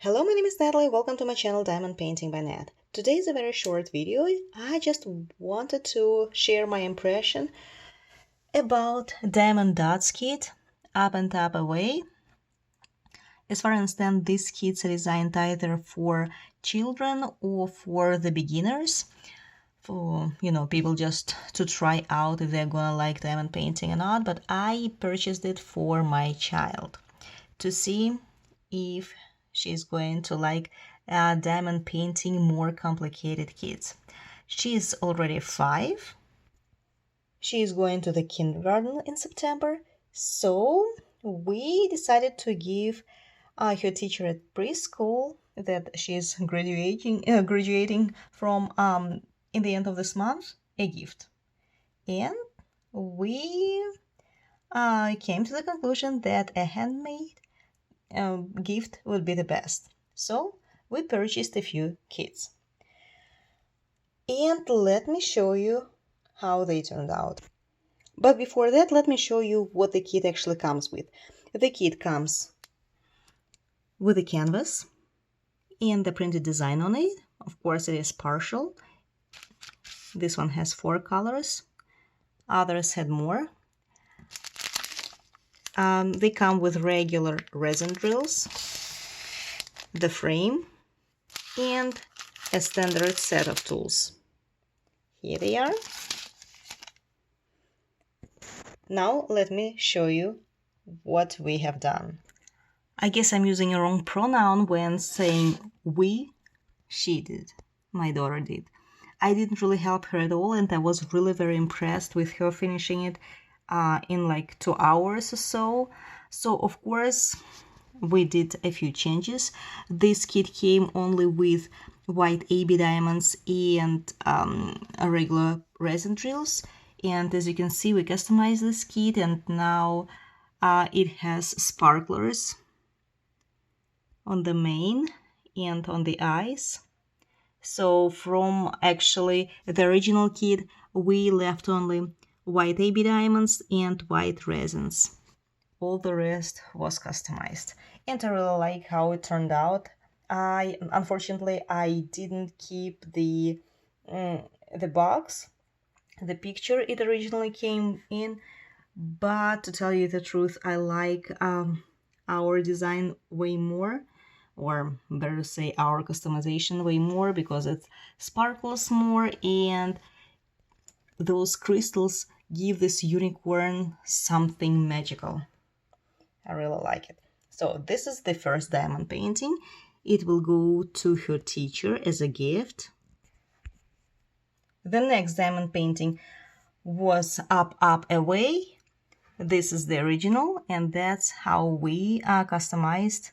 Hello, my name is Natalie. Welcome to my channel Diamond Painting by Nat. Today is a very short video. I just wanted to share my impression about Diamond Dotz kit, Up and Up Away. As far as I understand, these kits are designed either for children or for the beginners, for people just to try out if they're gonna like diamond painting or not. But I purchased it for my child to see if she's going to like diamond painting more complicated kits. She's already 5. She is going to the kindergarten in September, so we decided to give her teacher at preschool that she's graduating from in the end of this month a gift, and we came to the conclusion that a handmade gift would be the best. So we purchased a few kits. And let me show you how they turned out. But before that, let me show you what the kit actually comes with. The kit comes with a canvas and the printed design on it. Of course, it is partial. This one has 4 colors. Others had more. They come with regular resin drills, the frame, and a standard set of tools. Here they are. Now let me show you what we have done. I guess I'm using a wrong pronoun when saying we. She did. My daughter did. I didn't really help her at all, and I was really very impressed with her finishing it in like 2 hours or so. So of course we did a few changes. This kit came only with white AB diamonds and regular resin drills, and as you can see, we customized this kit, and now it has sparklers on the mane and on the eyes. So from actually the original kit, we left only white AB diamonds and white resins. All the rest was customized, and I really like how it turned out. Unfortunately I didn't keep the box, the picture it originally came in, but to tell you the truth, I like our design way more, or better to say our customization way more, because it sparkles more and those crystals give this unicorn something magical. I really like it. So this is the first diamond painting. It will go to her teacher as a gift. The next diamond painting was Up, Up, Away. This is the original, and that's how we customized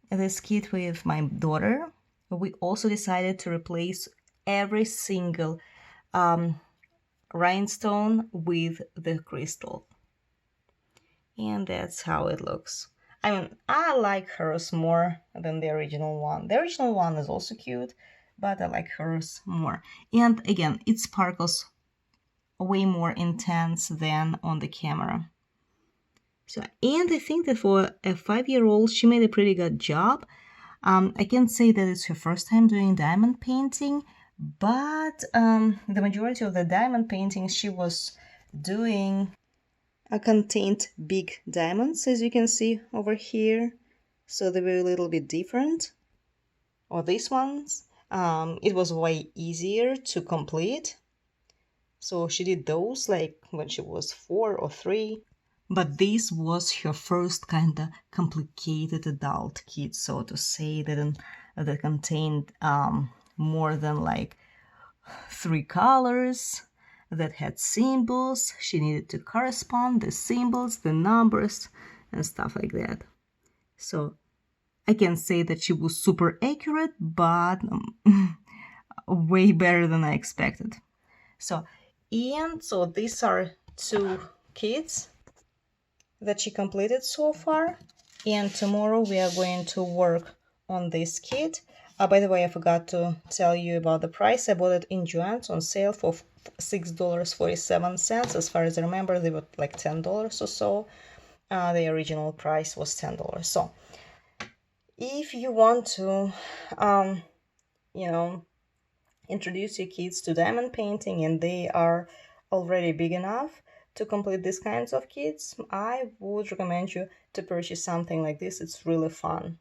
this kit with my daughter. We also decided to replace every single rhinestone with the crystal. And that's how it looks. I mean, I like hers more than the original one. The original one is also cute, but I like hers more. And again, it sparkles way more intense than on the camera. So, and I think that for a 5-year-old, she made a pretty good job. I can't say that it's her first time doing diamond painting, but the majority of the diamond paintings she was doing contained big diamonds, as you can see over here. So they were a little bit different. Or these ones, it was way easier to complete. So she did those like when she was 4 or 3. But this was her first kind of complicated adult kit, so to say, that contained more than like 3 colors, that had symbols. She needed to correspond the symbols, the numbers, and stuff like that. So I can say that she was super accurate, but way better than I expected. So these are 2 kits that she completed so far, and tomorrow we are going to work on this kit. By the way, I forgot to tell you about the price. I bought it in Joann's on sale for $6.47. As far as I remember, they were like $10 or so. The original price was $10. So If you want to, um, you know, introduce your kids to diamond painting and they are already big enough to complete these kinds of kits, I would recommend you to purchase something like this. It's really fun.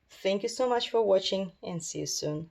Thank you so much for watching and see you soon.